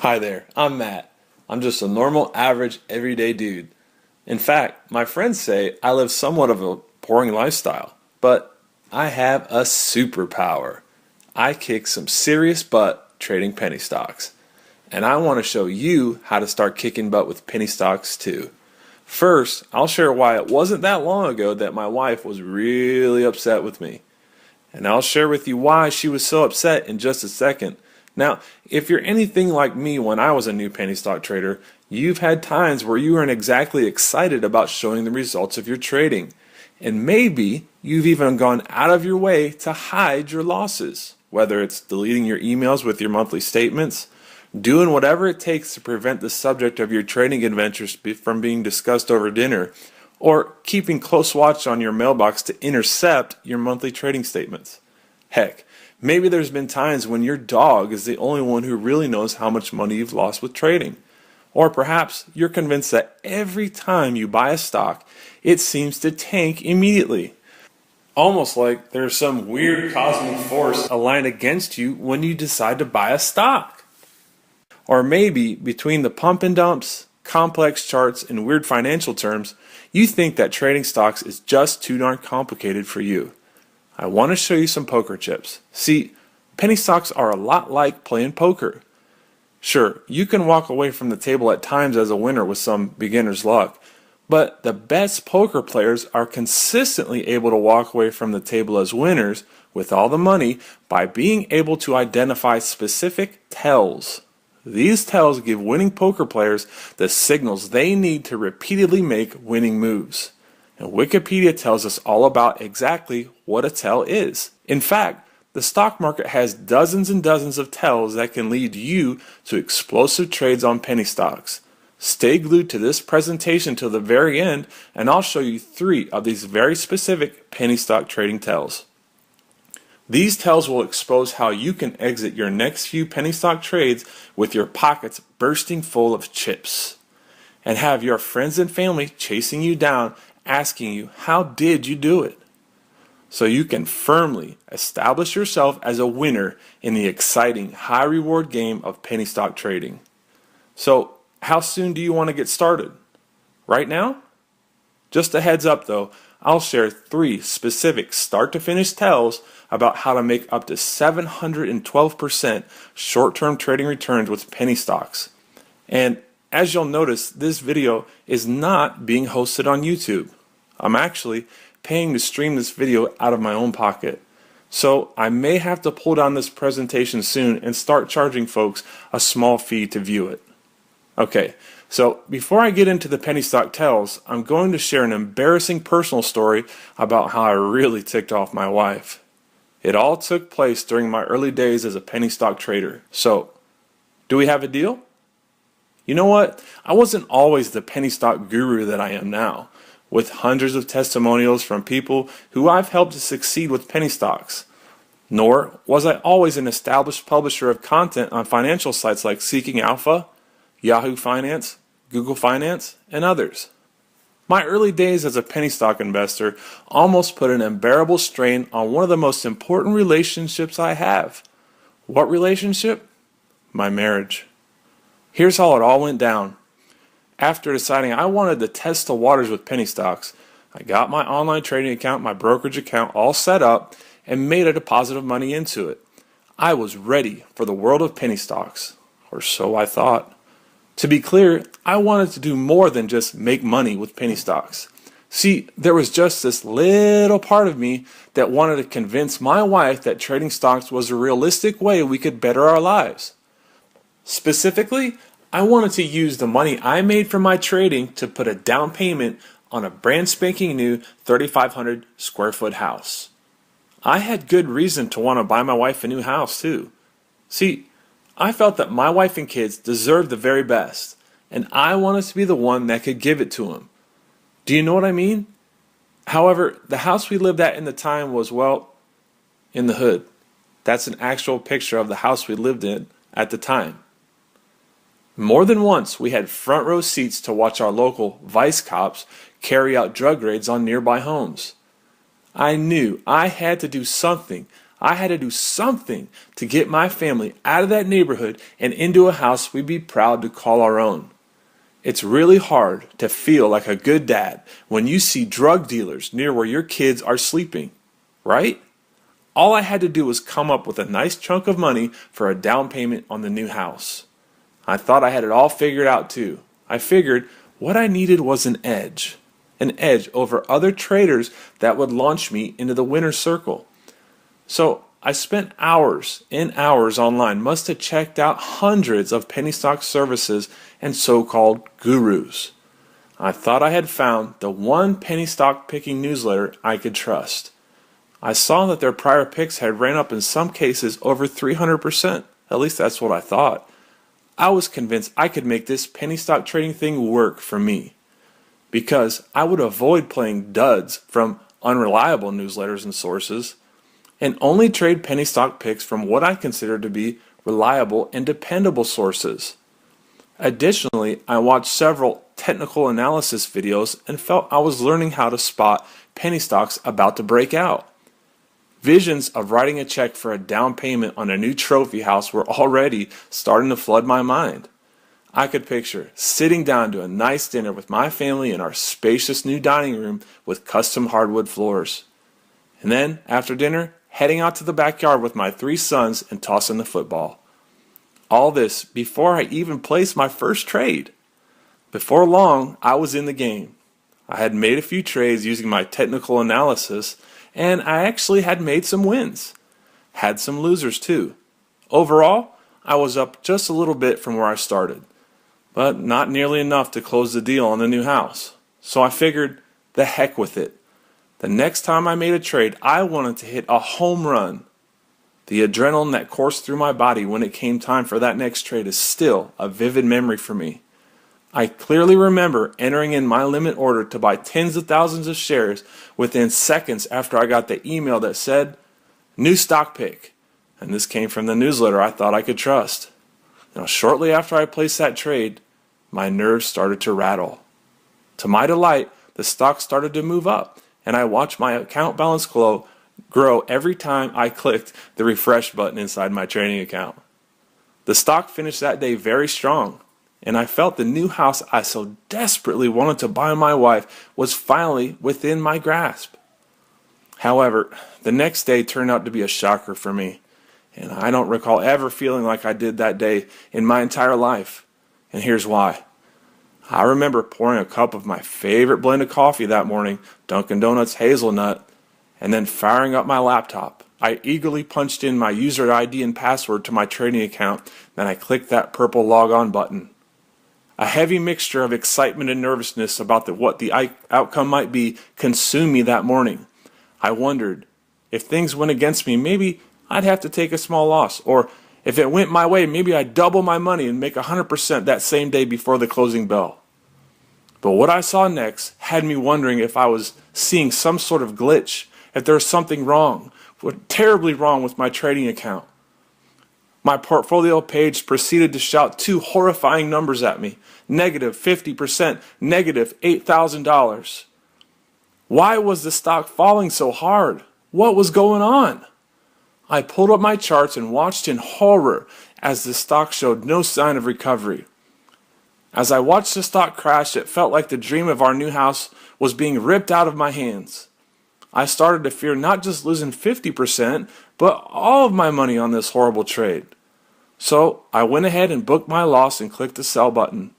Hi there, I'm Matt. I'm just a normal, average, everyday dude. In fact, my friends say I live somewhat of a boring lifestyle, but I have a superpower. I kick some serious butt trading penny stocks. And I want to show you how to start kicking butt with penny stocks too. First, I'll share why it wasn't that long ago that my wife was really upset with me. And I'll share with you why she was so upset in just a second. Now, if you're anything like me when I was a new penny stock trader, you've had times where you weren't exactly excited about showing the results of your trading. And maybe you've even gone out of your way to hide your losses, whether it's deleting your emails with your monthly statements, doing whatever it takes to prevent the subject of your trading adventures from being discussed over dinner, or keeping close watch on your mailbox to intercept your monthly trading statements. Heck, maybe there's been times when your dog is the only one who really knows how much money you've lost with trading. Or perhaps you're convinced that every time you buy a stock, it seems to tank immediately. Almost like there's some weird cosmic force aligned against you when you decide to buy a stock. Or maybe between the pump and dumps, complex charts, and weird financial terms, you think that trading stocks is just too darn complicated for you. I want to show you some poker chips. See, penny stocks are a lot like playing poker. Sure, you can walk away from the table at times as a winner with some beginner's luck, but the best poker players are consistently able to walk away from the table as winners with all the money by being able to identify specific tells. These tells give winning poker players the signals they need to repeatedly make winning moves. And Wikipedia tells us all about exactly what a tell is. In fact, the stock market has dozens and dozens of tells that can lead you to explosive trades on penny stocks. Stay glued to this presentation till the very end, and I'll show you 3 of these very specific penny stock trading tells. These tells will expose how you can exit your next few penny stock trades with your pockets bursting full of chips, and have your friends and family chasing you down asking you, how did you do it? So you can firmly establish yourself as a winner in the exciting high reward game of penny stock trading. So how soon do you want to get started? Right now? Just a heads up though, I'll share 3 specific start to finish tells about how to make up to 712% short-term trading returns with penny stocks. And as you'll notice, this video is not being hosted on YouTube. I'm actually paying to stream this video out of my own pocket. So I may have to pull down this presentation soon and start charging folks a small fee to view it. Okay, so before I get into the penny stock tells, I'm going to share an embarrassing personal story about how I really ticked off my wife. It all took place during my early days as a penny stock trader. So, do we have a deal? You know what? I wasn't always the penny stock guru that I am now, with hundreds of testimonials from people who I've helped to succeed with penny stocks. Nor was I always an established publisher of content on financial sites like Seeking Alpha, Yahoo Finance, Google Finance, and others. My early days as a penny stock investor almost put an unbearable strain on one of the most important relationships I have. What relationship? My marriage. Here's how it all went down. After deciding I wanted to test the waters with penny stocks, I got my online trading account, my brokerage account all set up, and made a deposit of money into it. I was ready for the world of penny stocks, or so I thought. To be clear, I wanted to do more than just make money with penny stocks. See, there was just this little part of me that wanted to convince my wife that trading stocks was a realistic way we could better our lives. Specifically, I wanted to use the money I made from my trading to put a down payment on a brand spanking new 3,500 square foot house. I had good reason to want to buy my wife a new house too. See, I felt that my wife and kids deserved the very best, and I wanted to be the one that could give it to them. Do you know what I mean? However, the house we lived at in the time was, well, in the hood. That's an actual picture of the house we lived in at the time. More than once, we had front row seats to watch our local vice cops carry out drug raids on nearby homes. I knew I had to do something. I had to do something to get my family out of that neighborhood and into a house we'd be proud to call our own. It's really hard to feel like a good dad when you see drug dealers near where your kids are sleeping, right? All I had to do was come up with a nice chunk of money for a down payment on the new house. I thought I had it all figured out too. I figured what I needed was an edge over other traders that would launch me into the winner's circle. So I spent hours and hours online, must have checked out hundreds of penny stock services and so-called gurus. I thought I had found the one penny stock picking newsletter I could trust. I saw that their prior picks had ran up in some cases over 300%. At least that's what I thought. I was convinced I could make this penny stock trading thing work for me, because I would avoid playing duds from unreliable newsletters and sources, and only trade penny stock picks from what I consider to be reliable and dependable sources. Additionally, I watched several technical analysis videos and felt I was learning how to spot penny stocks about to break out. Visions of writing a check for a down payment on a new trophy house were already starting to flood my mind. I could picture sitting down to a nice dinner with my family in our spacious new dining room with custom hardwood floors. And then, after dinner, heading out to the backyard with my 3 sons and tossing the football. All this before I even placed my first trade. Before long, I was in the game. I had made a few trades using my technical analysis, and I actually had made some wins. Had some losers too. Overall, I was up just a little bit from where I started, but not nearly enough to close the deal on the new house. So I figured, the heck with it. The next time I made a trade, I wanted to hit a home run. The adrenaline that coursed through my body when it came time for that next trade is still a vivid memory for me. I clearly remember entering in my limit order to buy tens of thousands of shares within seconds after I got the email that said, "New stock pick." And this came from the newsletter I thought I could trust. Now, shortly after I placed that trade, my nerves started to rattle. To my delight, the stock started to move up, and I watched my account balance grow every time I clicked the refresh button inside my trading account. The stock finished that day very strong, and I felt the new house I so desperately wanted to buy my wife was finally within my grasp. However, the next day turned out to be a shocker for me, and I don't recall ever feeling like I did that day in my entire life. And here's why. I remember pouring a cup of my favorite blend of coffee that morning, Dunkin' Donuts hazelnut, and then firing up my laptop. I eagerly punched in my user ID and password to my trading account, then I clicked that purple log on button. A heavy mixture of excitement and nervousness about what the outcome might be consumed me that morning. I wondered, if things went against me, maybe I'd have to take a small loss, or if it went my way, maybe I'd double my money and make 100% that same day before the closing bell. But what I saw next had me wondering if I was seeing some sort of glitch, if there was something wrong, terribly wrong with my trading account. My portfolio page proceeded to shout 2 horrifying numbers at me. Negative 50%, negative $8,000. Why was the stock falling so hard? What was going on? I pulled up my charts and watched in horror as the stock showed no sign of recovery. As I watched the stock crash, it felt like the dream of our new house was being ripped out of my hands. I started to fear not just losing 50%, but all of my money on this horrible trade. So I went ahead and booked my loss and clicked the sell button.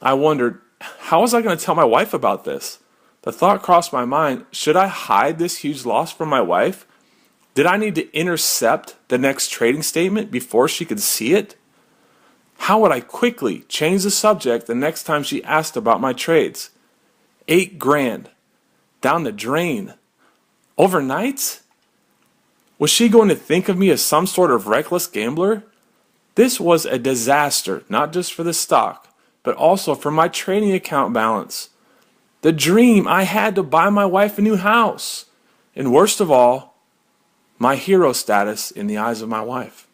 I wondered, how was I going to tell my wife about this? The thought crossed my mind, should I hide this huge loss from my wife? Did I need to intercept the next trading statement before she could see it? How would I quickly change the subject the next time she asked about my trades? $8,000 down the drain. Overnight? Was she going to think of me as some sort of reckless gambler? This was a disaster, not just for the stock, but also for my trading account balance. The dream I had to buy my wife a new house. And worst of all, my hero status in the eyes of my wife.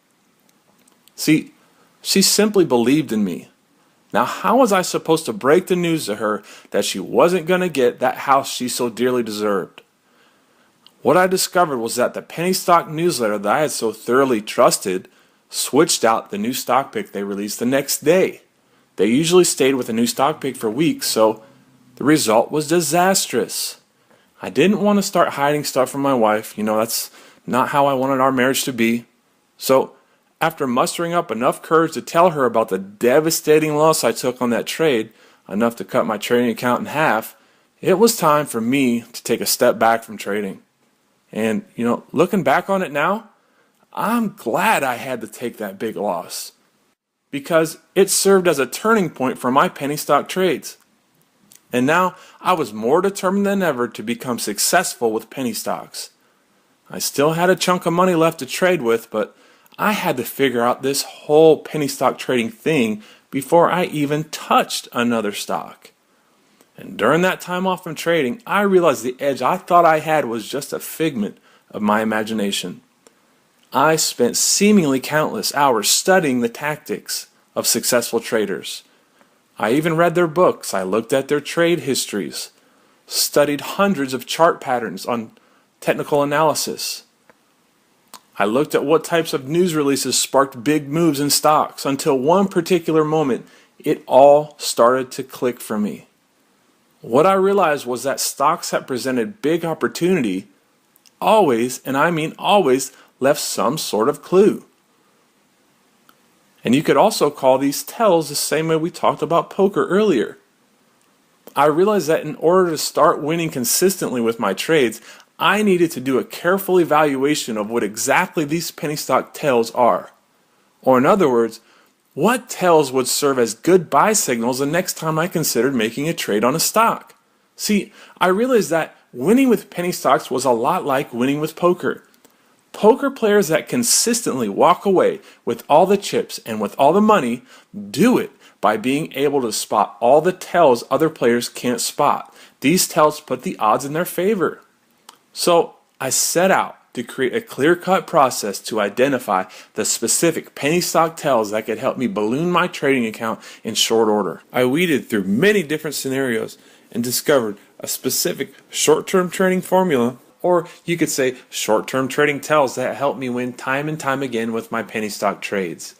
See, she simply believed in me. Now, how was I supposed to break the news to her that she wasn't going to get that house she so dearly deserved? What I discovered was that the penny stock newsletter that I had so thoroughly trusted switched out the new stock pick they released the next day. They usually stayed with a new stock pick for weeks, so the result was disastrous. I didn't want to start hiding stuff from my wife. That's not how I wanted our marriage to be. So, after mustering up enough courage to tell her about the devastating loss I took on that trade, enough to cut my trading account in half, it was time for me to take a step back from trading. And, looking back on it now, I'm glad I had to take that big loss, because it served as a turning point for my penny stock trades. And now I was more determined than ever to become successful with penny stocks. I still had a chunk of money left to trade with, but I had to figure out this whole penny stock trading thing before I even touched another stock. And during that time off from trading, I realized the edge I thought I had was just a figment of my imagination. I spent seemingly countless hours studying the tactics of successful traders. I even read their books, I looked at their trade histories, studied hundreds of chart patterns on technical analysis. I looked at what types of news releases sparked big moves in stocks until one particular moment, it all started to click for me. What I realized was that stocks that presented big opportunity always, and I mean always, left some sort of clue. And you could also call these tells the same way we talked about poker earlier. I realized that in order to start winning consistently with my trades, I needed to do a careful evaluation of what exactly these penny stock tells are. Or in other words, what tells would serve as good buy signals the next time I considered making a trade on a stock? See, I realized that winning with penny stocks was a lot like winning with poker. Poker players that consistently walk away with all the chips and with all the money do it by being able to spot all the tells other players can't spot. These tells put the odds in their favor. So I set out to create a clear-cut process to identify the specific penny stock tells that could help me balloon my trading account in short order. I weeded through many different scenarios and discovered a specific short-term trading formula, or you could say short-term trading tells, that help me win time and time again with my penny stock trades.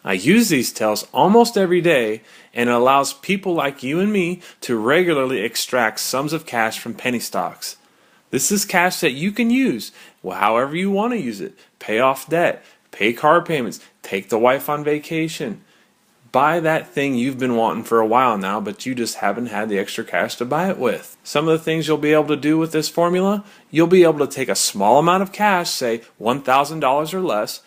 I use these tells almost every day, and it allows people like you and me to regularly extract sums of cash from penny stocks. This is cash that you can use however you want to use it. Pay off debt, pay car payments, take the wife on vacation. Buy that thing you've been wanting for a while now, but you just haven't had the extra cash to buy it with. Some of the things you'll be able to do with this formula, you'll be able to take a small amount of cash, say $1,000 or less.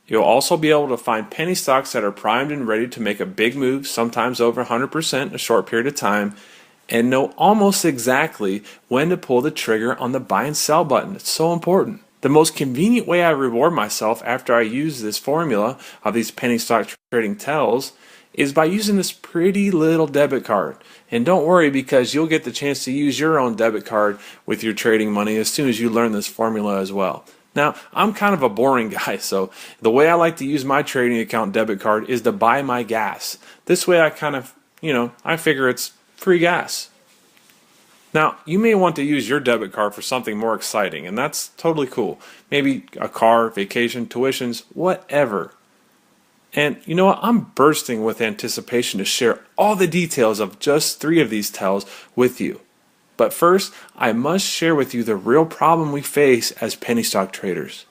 You'll also be able to find penny stocks that are primed and ready to make a big move, sometimes over 100% in a short period of time, and know almost exactly when to pull the trigger on the buy and sell button. It's so important. The most convenient way I reward myself after I use this formula of these penny stock trading tells is by using this pretty little debit card. And don't worry, because you'll get the chance to use your own debit card with your trading money as soon as you learn this formula as well. Now, I'm kind of a boring guy, so the way I like to use my trading account debit card is to buy my gas. This way I kind of, I figure it's free gas. Now, you may want to use your debit card for something more exciting, and that's totally cool. Maybe a car, vacation, tuitions, whatever. And you know what? I'm bursting with anticipation to share all the details of just 3 of these tells with you. But first, I must share with you the real problem we face as penny stock traders.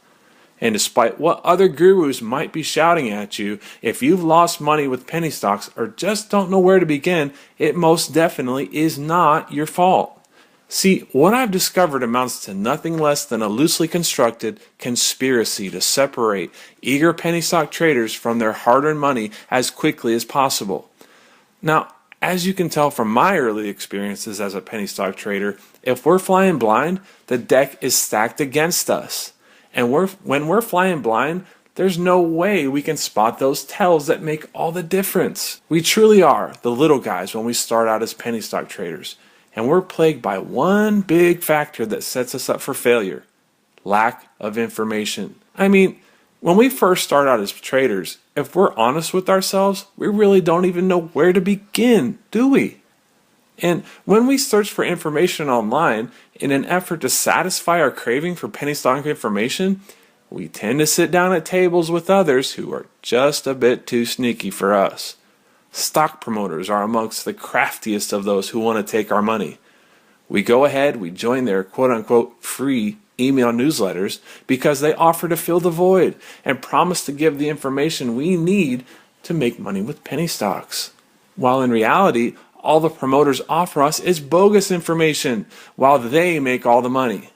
And despite what other gurus might be shouting at you, if you've lost money with penny stocks or just don't know where to begin, it most definitely is not your fault. See, what I've discovered amounts to nothing less than a loosely constructed conspiracy to separate eager penny stock traders from their hard-earned money as quickly as possible. Now, as you can tell from my early experiences as a penny stock trader, if we're flying blind, the deck is stacked against us. And when we're flying blind, there's no way we can spot those tells that make all the difference. We truly are the little guys when we start out as penny stock traders. And we're plagued by one big factor that sets us up for failure: lack of information. I mean, when we first start out as traders, if we're honest with ourselves, we really don't even know where to begin, do we? And when we search for information online in an effort to satisfy our craving for penny stock information, we tend to sit down at tables with others who are just a bit too sneaky for us. Stock promoters are amongst the craftiest of those who want to take our money. We go ahead, we join their quote-unquote free email newsletters because they offer to fill the void and promise to give the information we need to make money with penny stocks. While in reality, all the promoters offer us is bogus information while they make all the money.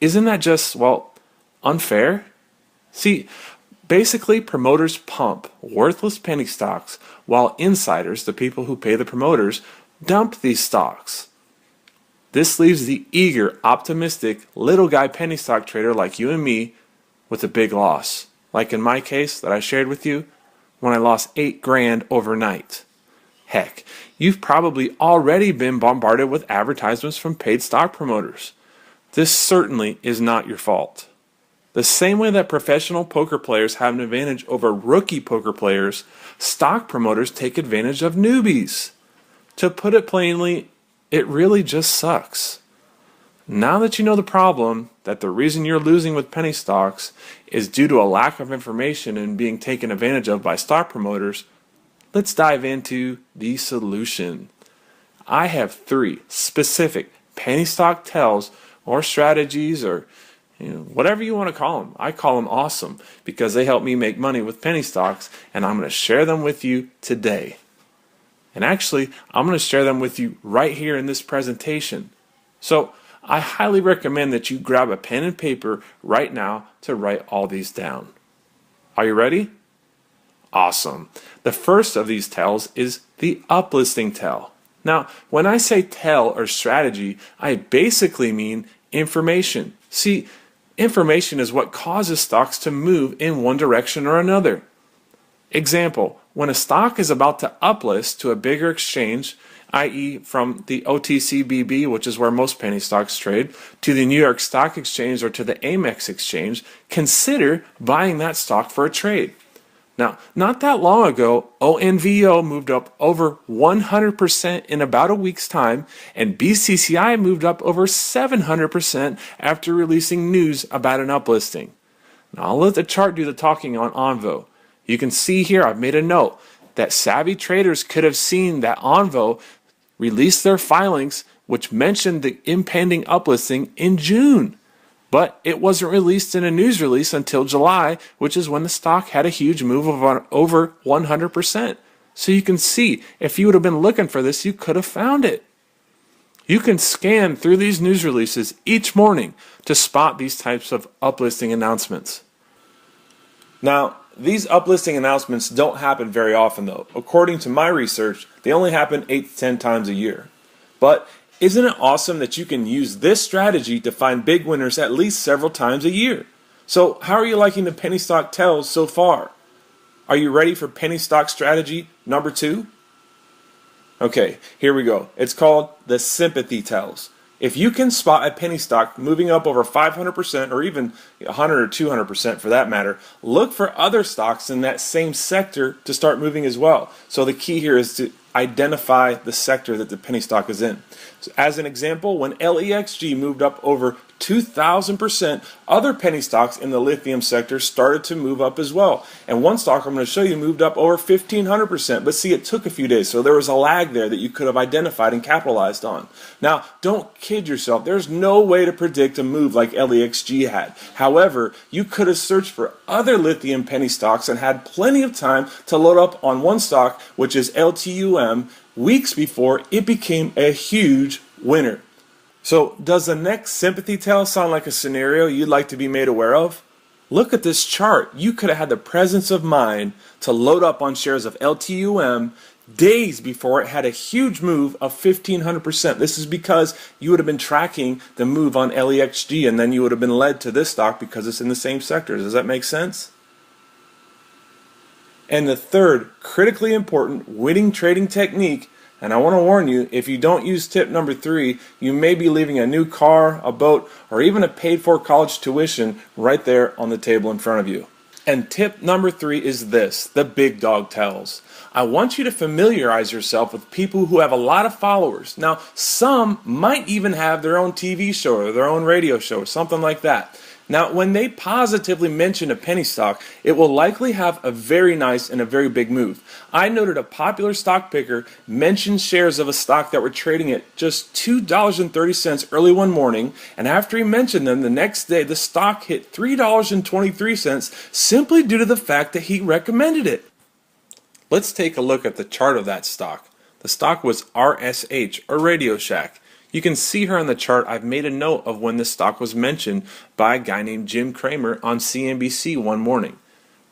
Isn't that just, unfair? See, basically promoters pump worthless penny stocks while insiders, the people who pay the promoters, dump these stocks. This leaves the eager, optimistic, little guy penny stock trader like you and me with a big loss. Like in my case that I shared with you, when I lost $8,000 overnight. Heck, you've probably already been bombarded with advertisements from paid stock promoters. This certainly is not your fault. The same way that professional poker players have an advantage over rookie poker players, stock promoters take advantage of newbies. To put it plainly, it really just sucks. Now that you know the problem, that the reason you're losing with penny stocks is due to a lack of information and being taken advantage of by stock promoters, let's dive into the solution. I have 3 specific penny stock tells or strategies or whatever you want to call them. I call them awesome because they help me make money with penny stocks, and I'm going to share them with you today. And actually, I'm going to share them with you right here in this presentation. So I highly recommend that you grab a pen and paper right now to write all these down. Are you ready? Awesome. The first of these tells is the uplisting tell. Now, when I say tell or strategy, I basically mean information. See, information is what causes stocks to move in one direction or another. Example, when a stock is about to uplist to a bigger exchange, i.e. from the OTCBB, which is where most penny stocks trade, to the New York Stock Exchange or to the Amex exchange, consider buying that stock for a trade. Now, not that long ago, ONVO moved up over 100% in about a week's time, and BCCI moved up over 700% after releasing news about an uplisting. Now, I'll let the chart do the talking on ONVO. You can see here I've made a note that savvy traders could have seen that ONVO released their filings which mentioned the impending uplisting in June. But it wasn't released in a news release until July, which is when the stock had a huge move of over 100%. So you can see, if you would have been looking for this, you could have found it. You can scan through these news releases each morning to spot these types of uplisting announcements. Now, these uplisting announcements don't happen very often though. According to my research, they only happen 8 to 10 times a year. But isn't it awesome that you can use this strategy to find big winners at least several times a year? So how are you liking the penny stock tells so far? Are you ready for penny stock strategy number 2? Okay, here we go. It's called the sympathy tells. If you can spot a penny stock moving up over 500% or even 100 or 200% for that matter, look for other stocks in that same sector to start moving as well. So the key here is to identify the sector that the penny stock is in. So as an example, when LEXG moved up over 2,000%, other penny stocks in the lithium sector started to move up as well. And one stock I'm going to show you moved up over 1,500%. But see, it took a few days, so there was a lag there that you could have identified and capitalized on. Now, don't kid yourself. There's no way to predict a move like LEXG had. However, you could have searched for other lithium penny stocks and had plenty of time to load up on one stock, which is LTUM, weeks before it became a huge winner. So does the next sympathy tell sound like a scenario you'd like to be made aware of? Look at this chart. You could have had the presence of mind to load up on shares of LTUM days before it had a huge move of 1,500%. This is because you would have been tracking the move on LEXG and then you would have been led to this stock because it's in the same sector. Does that make sense? And the third critically important winning trading technique, and I want to warn you, if you don't use tip number 3, you may be leaving a new car, a boat, or even a paid-for college tuition right there on the table in front of you. And tip number 3 is this, the big dog tells. I want you to familiarize yourself with people who have a lot of followers. Now, some might even have their own TV show or their own radio show or something like that. Now, when they positively mention a penny stock, it will likely have a very nice and a very big move. I noted a popular stock picker mentioned shares of a stock that were trading at just $2.30 early one morning, and after he mentioned them, the next day the stock hit $3.23 simply due to the fact that he recommended it. Let's take a look at the chart of that stock. The stock was RSH, or Radio Shack. You can see here on the chart I've made a note of when the stock was mentioned by a guy named Jim Cramer on CNBC one morning.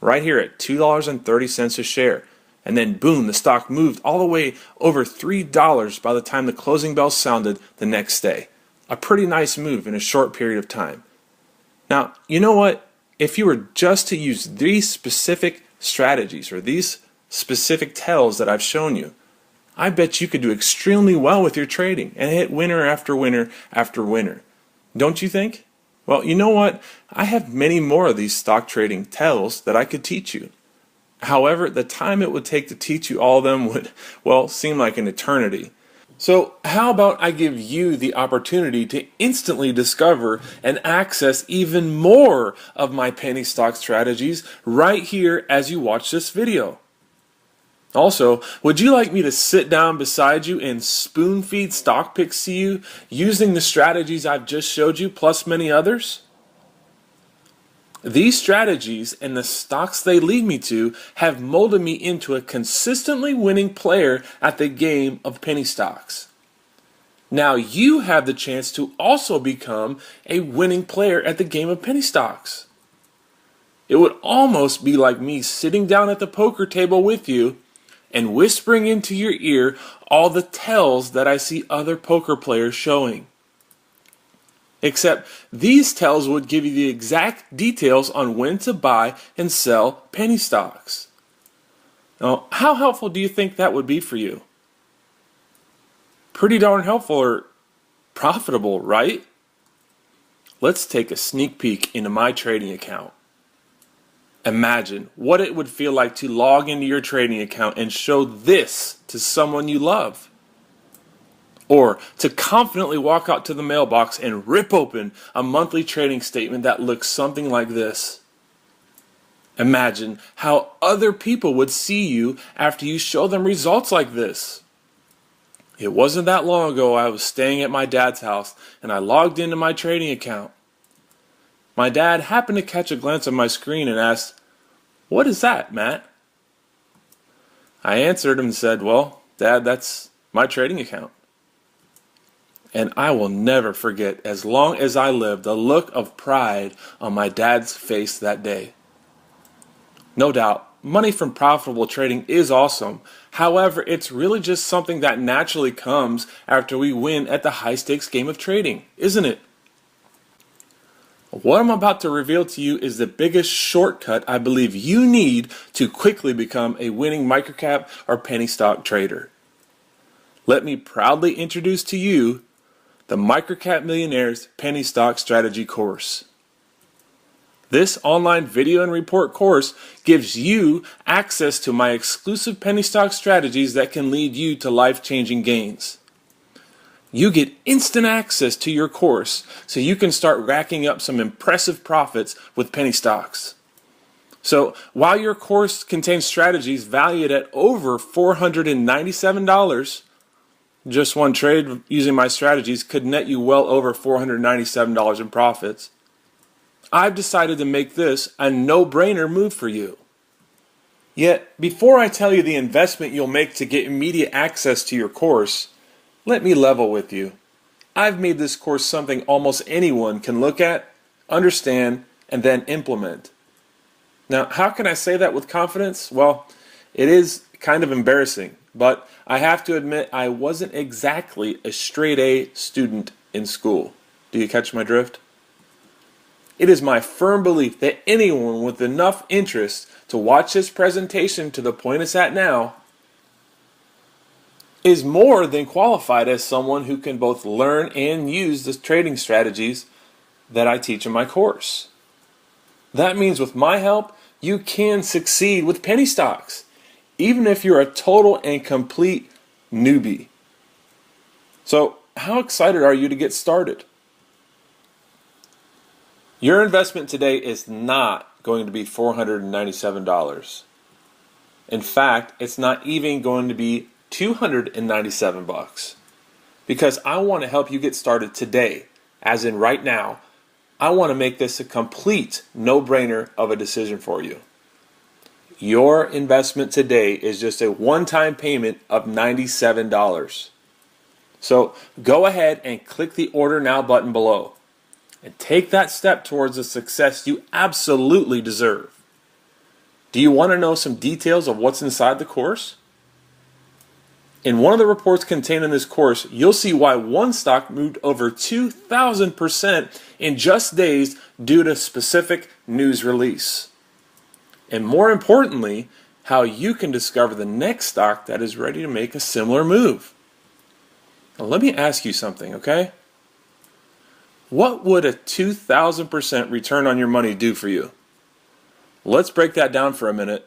Right here at $2.30 a share. And then boom, the stock moved all the way over $3 by the time the closing bell sounded the next day. A pretty nice move in a short period of time. Now, you know what? If you were just to use these specific strategies or these specific tells that I've shown you, I bet you could do extremely well with your trading and hit winner after winner after winner. Don't you think? Well, you know what? I have many more of these stock trading tells that I could teach you. However, the time it would take to teach you all of them would, well, seem like an eternity. So how about I give you the opportunity to instantly discover and access even more of my penny stock strategies right here as you watch this video? Also, would you like me to sit down beside you and spoon feed stock picks to you using the strategies I've just showed you plus many others? These strategies and the stocks they lead me to have molded me into a consistently winning player at the game of penny stocks. Now you have the chance to also become a winning player at the game of penny stocks. It would almost be like me sitting down at the poker table with you and whispering into your ear all the tells that I see other poker players showing. Except these tells would give you the exact details on when to buy and sell penny stocks. Now, how helpful do you think that would be for you? Pretty darn helpful or profitable, right? Let's take a sneak peek into my trading account. Imagine what it would feel like to log into your trading account and show this to someone you love. Or to confidently walk out to the mailbox and rip open a monthly trading statement that looks something like this. Imagine how other people would see you after you show them results like this. It wasn't that long ago I was staying at my dad's house and I logged into my trading account. My dad happened to catch a glance at my screen and asked, "What is that, Matt?" I answered him and said, "Well, Dad, that's my trading account." And I will never forget, as long as I live, the look of pride on my dad's face that day. No doubt, money from profitable trading is awesome. However, it's really just something that naturally comes after we win at the high-stakes game of trading, isn't it? What I'm about to reveal to you is the biggest shortcut I believe you need to quickly become a winning microcap or penny stock trader. Let me proudly introduce to you the Microcap Millionaires Penny Stock Strategy course. This online video and report course gives you access to my exclusive penny stock strategies that can lead you to life-changing gains. You get instant access to your course so you can start racking up some impressive profits with penny stocks. So while your course contains strategies valued at over $497, just one trade using my strategies could net you well over $497 in profits, I've decided to make this a no-brainer move for you. Yet, before I tell you the investment you'll make to get immediate access to your course, let me level with you. I've made this course something almost anyone can look at, understand, and then implement. Now, how can I say that with confidence? Well, it is kind of embarrassing, but I have to admit I wasn't exactly a straight A student in school. Do you catch my drift? It is my firm belief that anyone with enough interest to watch this presentation to the point it's at now is more than qualified as someone who can both learn and use the trading strategies that I teach in my course. That means with my help, you can succeed with penny stocks, even if you're a total and complete newbie. So, how excited are you to get started? Your investment today is not going to be $497. In fact, it's not even going to be $297, because I want to help you get started today, as in right now. I want to make this a complete no-brainer of a decision for you. Your investment today is just a one-time payment of $97. So go ahead and click the Order Now button below and take that step towards the success you absolutely deserve. Do you want to know some details of what's inside the course? In one of the reports contained in this course, you'll see why one stock moved over 2,000% in just days due to specific news release. And more importantly, how you can discover the next stock that is ready to make a similar move. Now let me ask you something, okay? What would a 2,000% return on your money do for you? Let's break that down for a minute.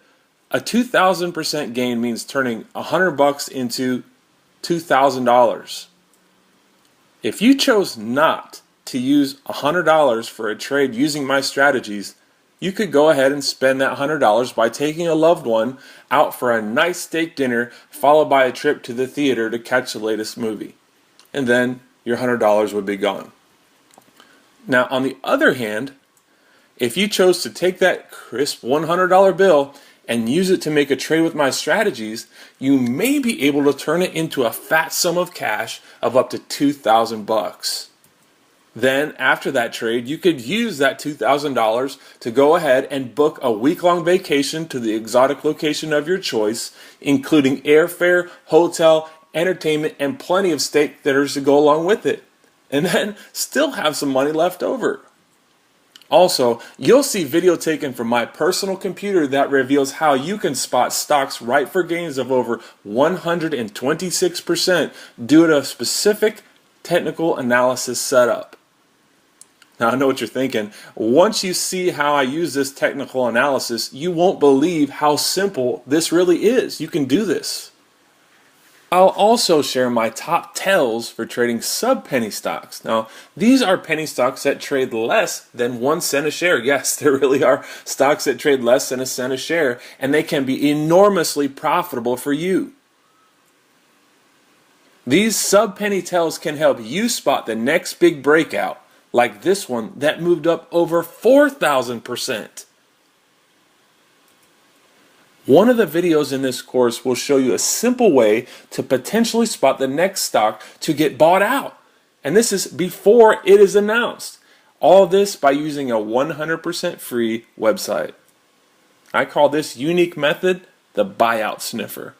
A 2,000% gain means turning $100 into $2,000. If you chose not to use $100 for a trade using my strategies, you could go ahead and spend that $100 by taking a loved one out for a nice steak dinner, followed by a trip to the theater to catch the latest movie. And then your $100 would be gone. Now, on the other hand, if you chose to take that crisp $100 bill and use it to make a trade with my strategies, you may be able to turn it into a fat sum of cash of up to $2,000. Then, after that trade, you could use that $2,000 to go ahead and book a week-long vacation to the exotic location of your choice, including airfare, hotel, entertainment, and plenty of steak dinners to go along with it. And then still have some money left over. Also, you'll see video taken from my personal computer that reveals how you can spot stocks right for gains of over 126% due to a specific technical analysis setup. Now, I know what you're thinking. Once you see how I use this technical analysis, you won't believe how simple this really is. You can do this. I'll also share my top tells for trading sub-penny stocks. Now, these are penny stocks that trade less than 1 cent a share. Yes, there really are stocks that trade less than a cent a share, and they can be enormously profitable for you. These sub-penny tells can help you spot the next big breakout, like this one that moved up over 4,000%. One of the videos in this course will show you a simple way to potentially spot the next stock to get bought out. And this is before it is announced. All of this by using a 100% free website. I call this unique method the buyout sniffer.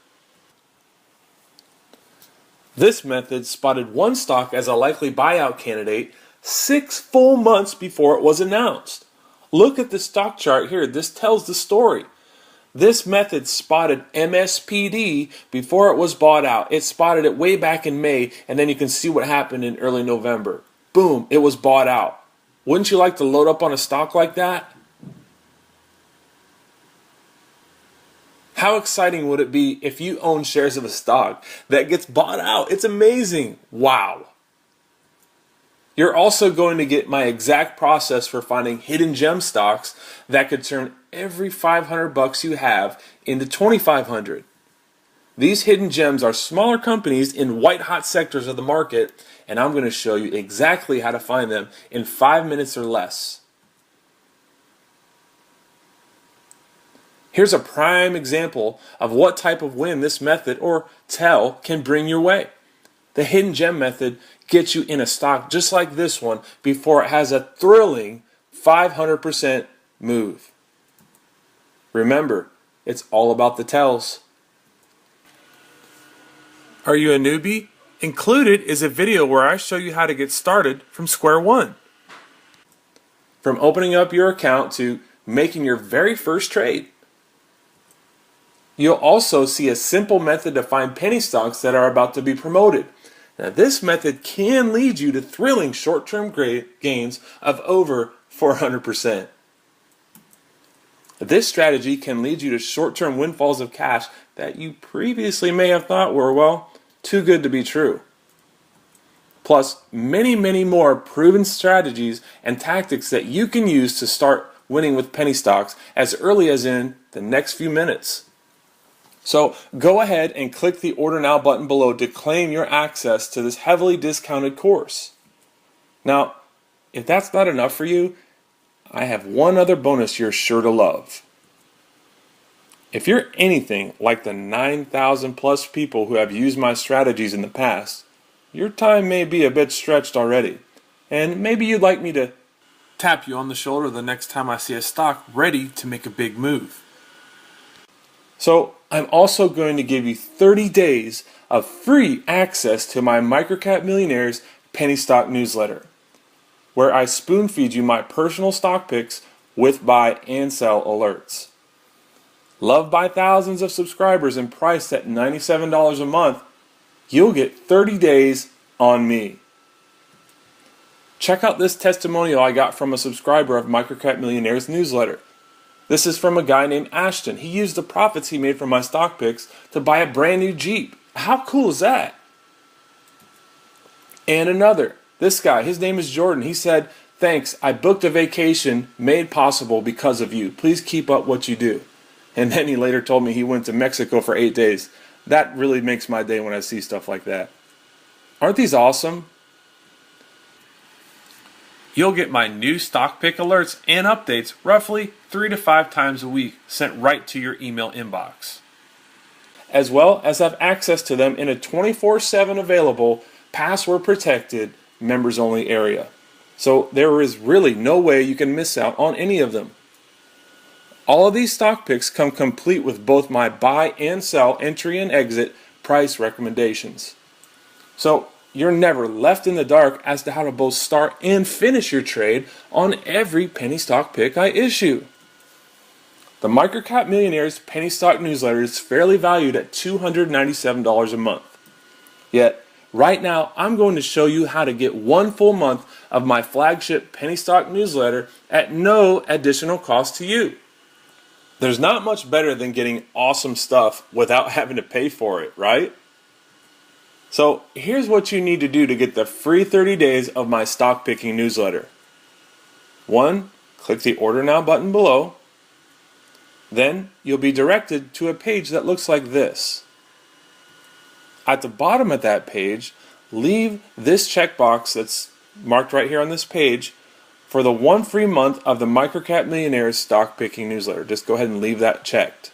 This method spotted one stock as a likely buyout candidate 6 full months before it was announced. Look at the stock chart here. This tells the story. This method spotted MSPD before it was bought out. It spotted it way back in May, and then you can see what happened in early November. Boom, it was bought out. Wouldn't you like to load up on a stock like that? How exciting would it be if you own shares of a stock that gets bought out? It's amazing. Wow. You're also going to get my exact process for finding hidden gem stocks that could turn every $500 you have into $2,500. These hidden gems are smaller companies in white-hot sectors of the market, and I'm going to show you exactly how to find them in 5 minutes or less. Here's a prime example of what type of win this method or tell can bring your way. The hidden gem method gets you in a stock just like this one before it has a thrilling 500% move. Remember, it's all about the tells. Are you a newbie? Included is a video where I show you how to get started from square one. From opening up your account to making your very first trade. You'll also see a simple method to find penny stocks that are about to be promoted. Now, this method can lead you to thrilling short-term gains of over 400%. This strategy can lead you to short-term windfalls of cash that you previously may have thought were, well, too good to be true. Plus, many more proven strategies and tactics that you can use to start winning with penny stocks as early as in the next few minutes. So go ahead and click the Order Now button below to claim your access to this heavily discounted course. Now, if that's not enough for you, I have one other bonus you're sure to love. If you're anything like the 9,000 plus people who have used my strategies in the past, your time may be a bit stretched already, and maybe you'd like me to tap you on the shoulder the next time I see a stock ready to make a big move. So I'm also going to give you 30 days of free access to my Microcap Millionaires penny stock newsletter, where I spoon feed you my personal stock picks with buy and sell alerts. Loved by thousands of subscribers and priced at $97 a month, you'll get 30 days on me. Check out this testimonial I got from a subscriber of Microcap Millionaires newsletter. This is from a guy named Ashton. He used the profits he made from my stock picks to buy a brand new Jeep. How cool is that? And another, this guy, his name is Jordan. He said, "Thanks, I booked a vacation made possible because of you. Please keep up what you do." And then he later told me he went to Mexico for 8 days. That really makes my day when I see stuff like that. Aren't these awesome? You'll get my new stock pick alerts and updates roughly 3 to 5 times a week sent right to your email inbox, as well as have access to them in a 24/7 available, password protected, members only area. So there is really no way you can miss out on any of them. All of these stock picks come complete with both my buy and sell entry and exit price recommendations. So you're never left in the dark as to how to both start and finish your trade on every penny stock pick I issue. The Microcap Millionaires penny stock newsletter is fairly valued at $297 a month. Yet, right now, I'm going to show you how to get one full month of my flagship penny stock newsletter at no additional cost to you. There's not much better than getting awesome stuff without having to pay for it, right? So here's what you need to do to get the free 30 days of my stock picking newsletter. 1. Click the Order Now button below. Then you'll be directed to a page that looks like this. At the bottom of that page, leave this checkbox that's marked right here on this page for the one free month of the Microcap Millionaires stock picking newsletter. Just go ahead and leave that checked.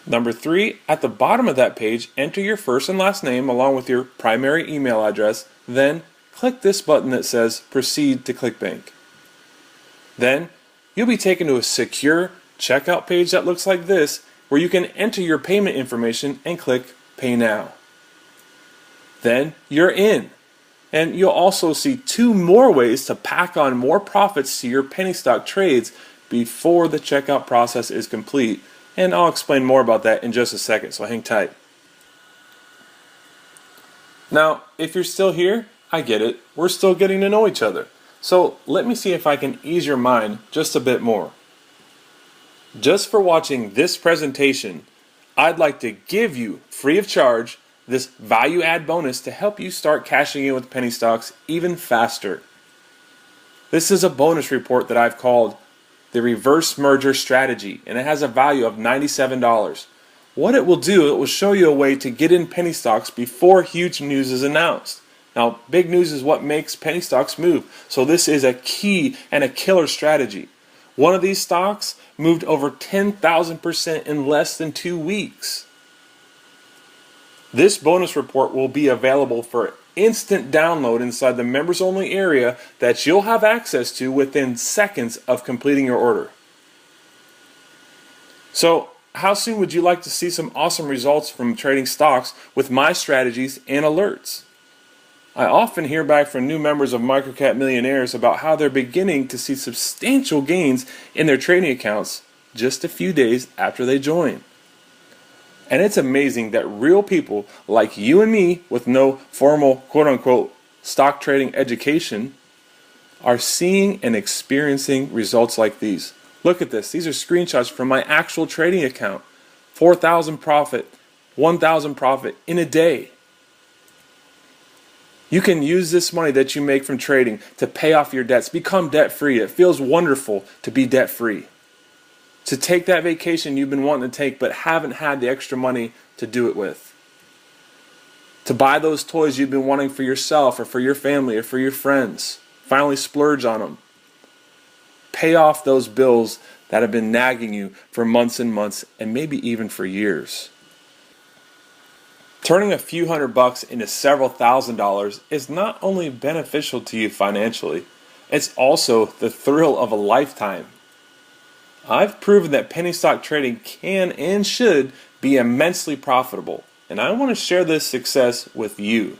Number 3, at the bottom of that page, enter your first and last name along with your primary email address. Then click this button that says Proceed to ClickBank. Then you'll be taken to a secure checkout page that looks like this, where you can enter your payment information and click Pay Now. Then you're in. And you'll also see 2 more ways to pack on more profits to your penny stock trades before the checkout process is complete. And I'll explain more about that in just a second, so hang tight. Now, if you're still here, I get it. We're still getting to know each other. So let me see if I can ease your mind just a bit more. Just for watching this presentation, I'd like to give you, free of charge, this value add bonus to help you start cashing in with penny stocks even faster. This is a bonus report that I've called the reverse merger strategy, and it has a value of $97. What it will do, it will show you a way to get in penny stocks before huge news is announced. Now, big news is what makes penny stocks move, so this is a key and a killer strategy. One of these stocks moved over 10,000% in less than 2 weeks. This bonus report will be available for instant download inside the members only area that you'll have access to within seconds of completing your order. So, how soon would you like to see some awesome results from trading stocks with my strategies and alerts? I often hear back from new members of Microcap Millionaires about how they're beginning to see substantial gains in their trading accounts just a few days after they join. And it's amazing that real people like you and me with no formal quote-unquote stock trading education are seeing and experiencing results like these. Look at this. These are screenshots from my actual trading account. 4,000 profit, 1,000 profit in a day. You can use this money that you make from trading to pay off your debts. Become debt-free. It feels wonderful to be debt-free. To take that vacation you've been wanting to take but haven't had the extra money to do it with. To buy those toys you've been wanting for yourself or for your family or for your friends. Finally splurge on them. Pay off those bills that have been nagging you for months and months and maybe even for years. Turning a few $100 into several $1,000s is not only beneficial to you financially, it's also the thrill of a lifetime. I've proven that penny stock trading can and should be immensely profitable, and I want to share this success with you.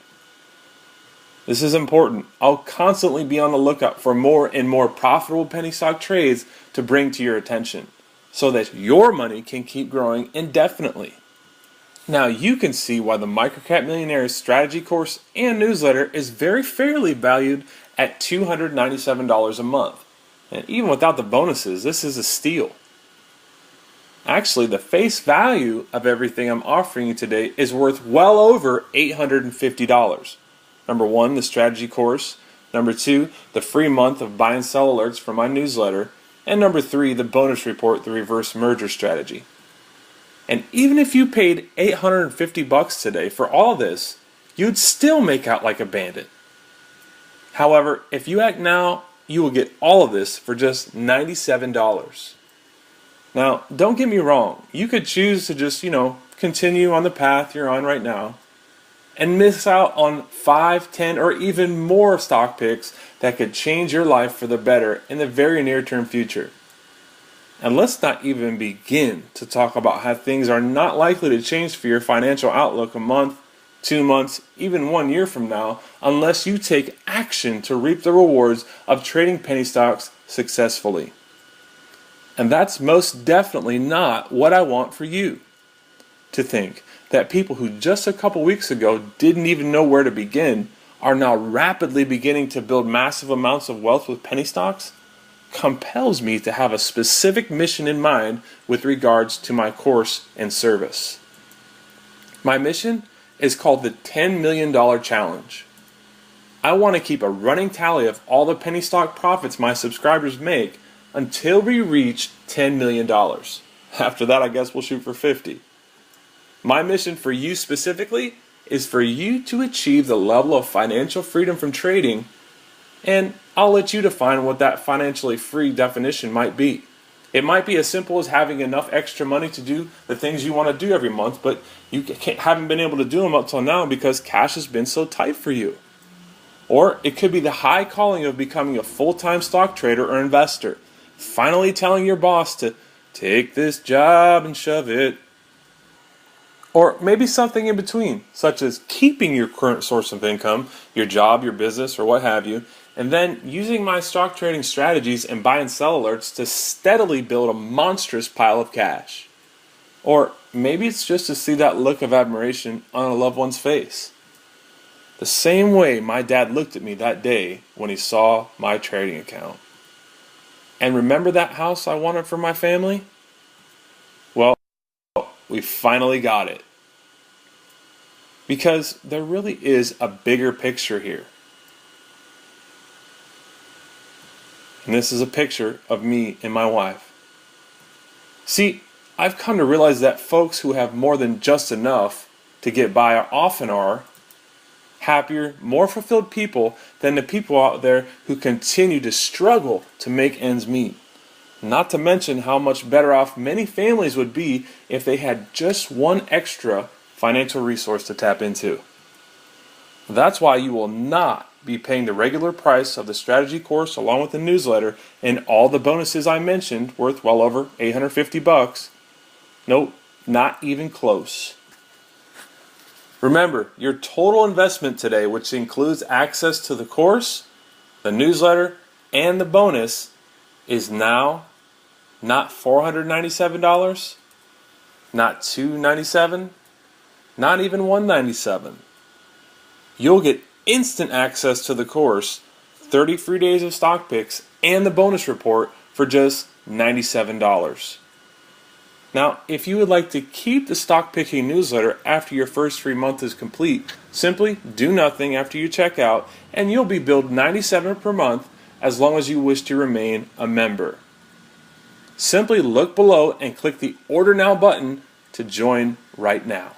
This is important. I'll constantly be on the lookout for more and more profitable penny stock trades to bring to your attention so that your money can keep growing indefinitely. Now you can see why the Microcap Millionaires strategy course and newsletter is very fairly valued at $297 a month. And even without the bonuses, this is a steal. Actually, the face value of everything I'm offering you today is worth well over $850. Number one, the strategy course. Number two, the free month of buy and sell alerts from my newsletter. And number three, the bonus report, the reverse merger strategy. And even if you paid $850 today for all this, you'd still make out like a bandit. However, if you act now, you will get all of this for just $97. Now, don't get me wrong. You could choose to just, continue on the path you're on right now and miss out on 5, 10, or even more stock picks that could change your life for the better in the very near-term future. And let's not even begin to talk about how things are not likely to change for your financial outlook a month, 2 months, even 1 year from now, unless you take action to reap the rewards of trading penny stocks successfully. And that's most definitely not what I want for you. To think that people who just a couple weeks ago didn't even know where to begin are now rapidly beginning to build massive amounts of wealth with penny stocks compels me to have a specific mission in mind with regards to my course and service. My mission is called the $10 million challenge. I want to keep a running tally of all the penny stock profits my subscribers make until we reach $10 million. After that, I guess we'll shoot for 50. My mission for you specifically is for you to achieve the level of financial freedom from trading, and I'll let you define what that financially free definition might be. It might be as simple as having enough extra money to do the things you want to do every month, but you haven't been able to do them up till now because cash has been so tight for you. Or it could be the high calling of becoming a full-time stock trader or investor, finally telling your boss to take this job and shove it. Or maybe something in between, such as keeping your current source of income, your job, your business, or what have you, and then using my stock trading strategies and buy and sell alerts to steadily build a monstrous pile of cash. Or maybe it's just to see that look of admiration on a loved one's face. The same way my dad looked at me that day when he saw my trading account. And remember that house I wanted for my family? Well, we finally got it. Because there really is a bigger picture here. And this is a picture of me and my wife. See, I've come to realize that folks who have more than just enough to get by often are happier, more fulfilled people than the people out there who continue to struggle to make ends meet. Not to mention how much better off many families would be if they had just one extra financial resource to tap into. That's why you will not be paying the regular price of the strategy course along with the newsletter and all the bonuses I mentioned worth well over $850. Nope, not even close. Remember, your total investment today, which includes access to the course, the newsletter, and the bonus, is now not $497, not $297, not even $197. You'll get instant access to the course, 30 free days of stock picks, and the bonus report for just $97. Now, if you would like to keep the stock picking newsletter after your first free month is complete, simply do nothing after you check out and you'll be billed $97 per month as long as you wish to remain a member. Simply look below and click the Order Now button to join right now.